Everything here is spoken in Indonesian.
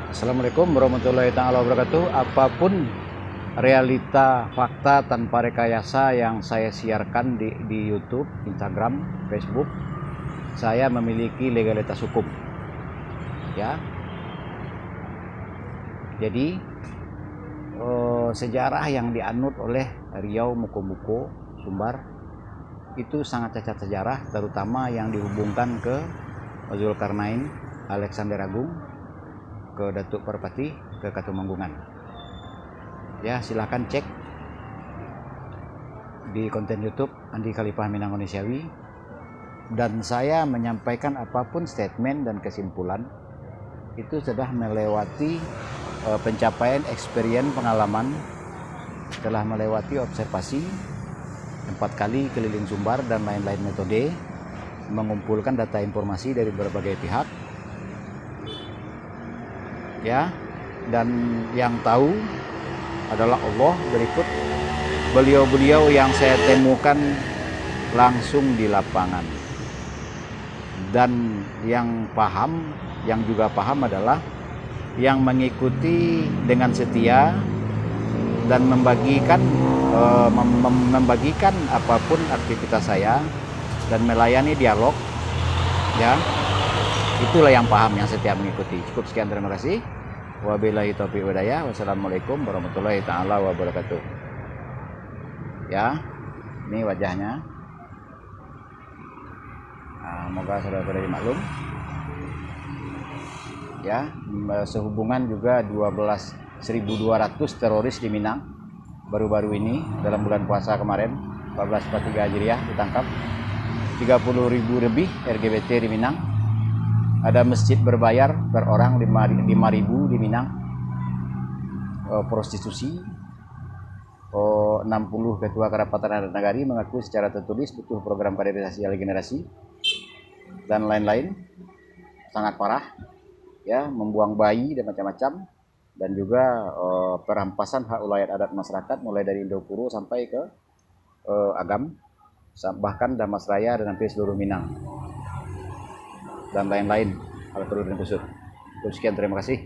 Assalamualaikum warahmatullahi taala wabarakatuh. Apapun realita fakta tanpa rekayasa yang saya siarkan di YouTube, Instagram, Facebook, saya memiliki legalitas hukum. Ya. Jadi sejarah yang dianut oleh Riau Mukomuko Sumbar itu sangat cacat sejarah, terutama yang dihubungkan ke Zulkarnain, Alexander Agung, ke Datuk Parpati, ke Katumanggungan. Ya, silahkan cek di konten YouTube Andi Khalifah Minang Indonesia. Dan saya menyampaikan apapun statement dan kesimpulan itu sudah melewati pencapaian experience pengalaman, telah melewati observasi 4 kali keliling Sumbar dan lain-lain metode, mengumpulkan data informasi dari berbagai pihak. Ya, dan yang tahu adalah Allah. Berikut beliau-beliau yang saya temukan langsung di lapangan, dan yang juga paham adalah yang mengikuti dengan setia dan membagikan apapun aktivitas saya dan melayani dialog, ya, itulah yang paham, yang setia mengikuti. Cukup sekian, terima kasih. Wabillahi taufiq walhidayah. Wassalamualaikum warahmatullahi taala wabarakatuh. Ya, ini wajahnya. Moga saudara-saudara dimaklum. Ya, sehubungan juga 12.200 teroris di Minang baru-baru ini dalam bulan puasa kemarin 1443 Hijriah ditangkap. 30.000 lebih LGBT di Minang. Ada masjid berbayar per orang 5.000 di Minang. Prostitusi. 60 ketua kerapatan adat nagari mengaku secara tertulis butuh program kaderisasi alih generasi dan lain-lain. Sangat parah, ya, membuang bayi dan macam-macam, dan juga perampasan hak ulayat adat masyarakat mulai dari Indopuro sampai ke Agam, bahkan Damasraya dan hampir seluruh Minang, dan lain-lain hal perlu dan kusut. Sekian, terima kasih.